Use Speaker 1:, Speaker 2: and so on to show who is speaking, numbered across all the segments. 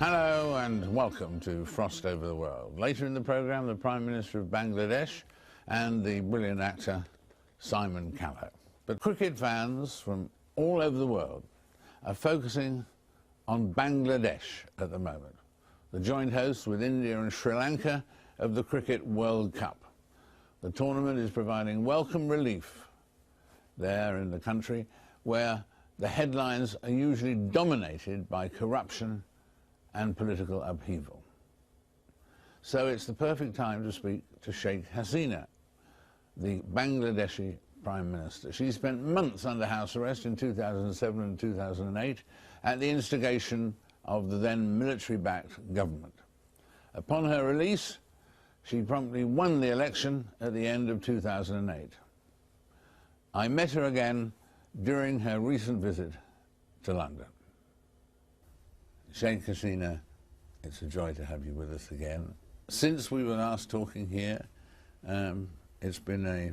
Speaker 1: Hello and welcome to Frost Over the World. Later in the programme, the Prime Minister of Bangladesh and the brilliant actor Simon Callow. But cricket fans from all over the world are focusing on Bangladesh at the moment, the joint host with India and Sri Lanka of the Cricket World Cup. The tournament is providing welcome relief there in the country where the headlines are usually dominated by corruption and political upheaval. So it's the perfect time to speak to Sheikh Hasina, the Bangladeshi Prime Minister. She spent months under house arrest in 2007 and 2008 at the instigation of the then military-backed government. Upon her release, she promptly won the election at the end of 2008. I met her again during her recent visit to London. Sheikh Hasina, it's a joy to have you with us again. Since we were last talking here, it's been a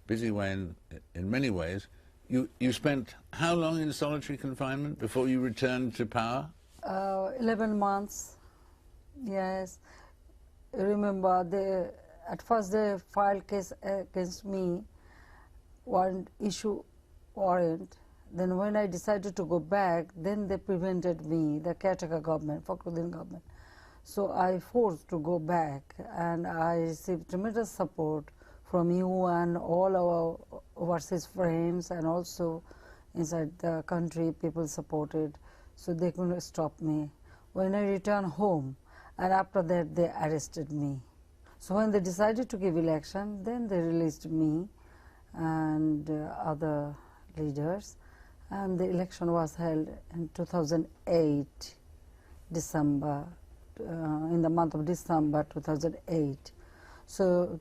Speaker 1: busy way in many ways. You spent how long in solitary confinement before you returned to power?
Speaker 2: 11 months, yes. Remember, at first they filed case against me, warrant issue warrant. Then when I decided to go back, then they prevented me, the caretaker government, Fakhruddin government. So I forced to go back, and I received tremendous support from you and all our overseas friends, and also inside the country people supported, so they couldn't stop me. When I returned home, and after that they arrested me. So when they decided to give election, then they released me and other leaders. And the election was held in 2008, December, in the month of December 2008. So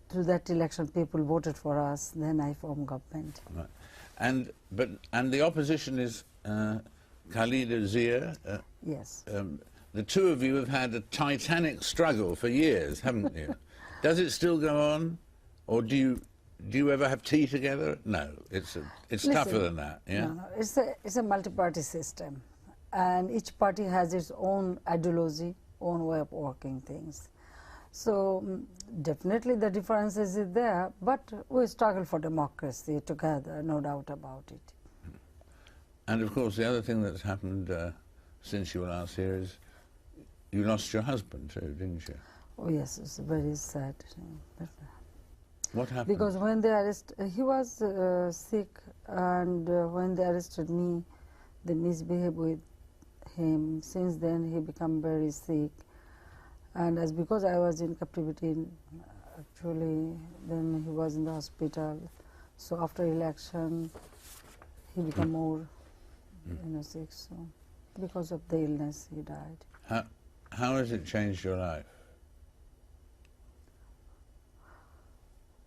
Speaker 2: through that election, people voted for us. Then I formed government.
Speaker 1: Right. And the opposition is Khalida Zia.
Speaker 2: Yes.
Speaker 1: The two of you have had a titanic struggle for years, haven't you? Does it still go on, or do you ever have tea together? No, it's
Speaker 2: Listen,
Speaker 1: tougher than that. Yeah.
Speaker 2: No, it's a multi-party system, and each party has its own ideology, own way of working things. So definitely the differences is there, but we struggle for democracy together, no doubt about it.
Speaker 1: And of course, the other thing that's happened since you were last here is you lost your husband too, didn't you?
Speaker 2: Oh yes, it's very sad.
Speaker 1: What happened?
Speaker 2: Because when they arrested, he was sick, and when they arrested me, they misbehaved with him. Since then, he became very sick, and as because I was in captivity, actually, then he was in the hospital. So after election, he became more, sick. So because of the illness, he died.
Speaker 1: How has it changed your life?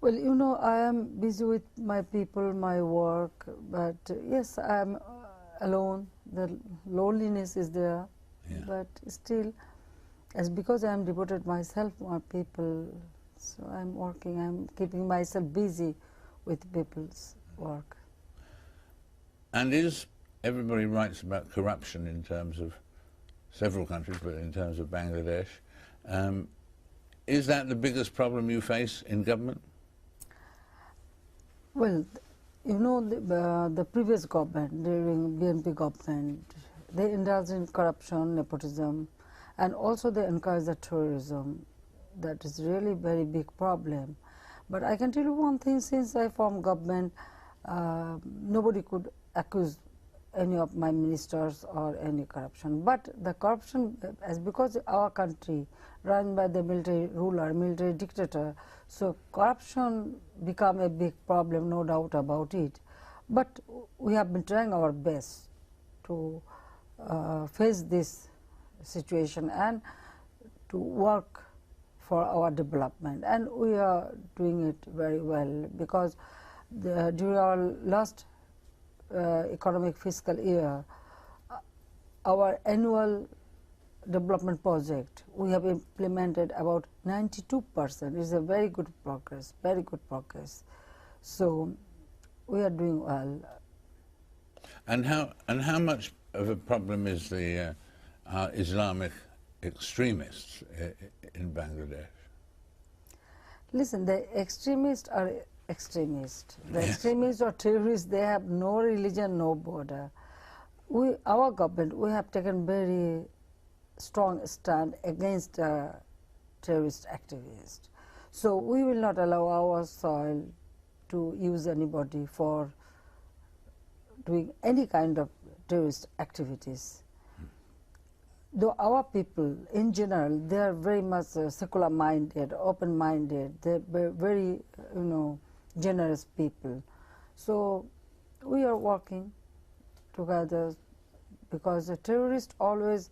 Speaker 2: Well, I am busy with my people, my work, but yes, I am alone. The loneliness is there,
Speaker 1: yeah.
Speaker 2: But still, as because I am devoted myself to my people, so I am working, I am keeping myself busy with people's work.
Speaker 1: And everybody writes about corruption in terms of several countries, but in terms of Bangladesh. Is that the biggest problem you face in government?
Speaker 2: Well, the previous government, during BNP government, they indulged in corruption, nepotism, and also they encouraged the terrorism. That is really very big problem. But I can tell you one thing, since I formed government, nobody could accuse any of my ministers or any corruption. But the corruption, as because our country run by the military ruler, military dictator, so corruption become a big problem, no doubt about it. But we have been trying our best to face this situation and to work for our development, and we are doing it very well, because during our last economic fiscal year, our annual development project, we have implemented about 92%. It's a very good progress, very good progress. So we are doing well.
Speaker 1: And how much of a problem is the Islamic extremists in Bangladesh?
Speaker 2: Listen, the extremists are extremists. The
Speaker 1: Yes.
Speaker 2: extremists or terrorists, they have no religion, no border. Our government, we have taken very strong stand against terrorist activists. So we will not allow our soil to use anybody for doing any kind of terrorist activities. Though our people, in general, they are very much secular-minded, open-minded. They're very, generous people. So we are working together because the terrorists always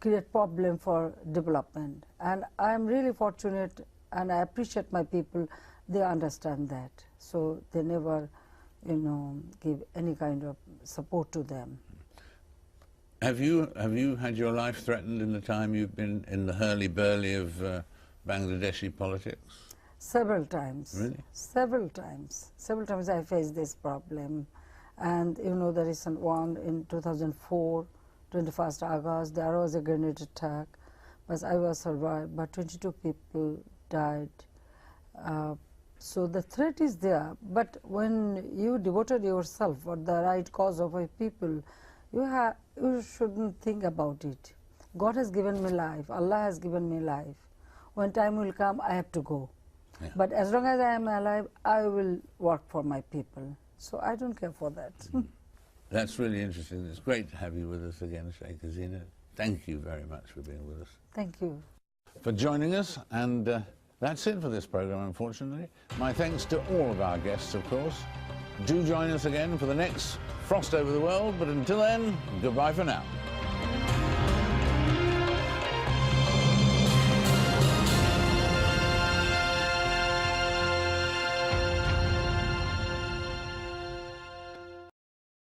Speaker 2: create problem for development. And I am really fortunate, and I appreciate my people. They understand that, so they never, give any kind of support to them.
Speaker 1: Have you had your life threatened in the time you've been in the hurly-burly of Bangladeshi politics?
Speaker 2: Several times.
Speaker 1: Really?
Speaker 2: Several times. Several times I faced this problem. And the recent one in 2004, 21st August, there was a grenade attack, but I was survived, but 22 people died. So the threat is there, but when you devoted yourself for the right cause of a people, you shouldn't think about it. God has given me life, Allah has given me life. When time will come, I have to go.
Speaker 1: Yeah.
Speaker 2: But as long as I am alive, I will work for my people. So I don't care for that.
Speaker 1: That's really interesting. It's great to have you with us again, Sheikh Hasina. Thank you very much for being with us.
Speaker 2: Thank you.
Speaker 1: For joining us, and that's it for this program, unfortunately. My thanks to all of our guests, of course. Do join us again for the next Frost Over the World, but until then, goodbye for now.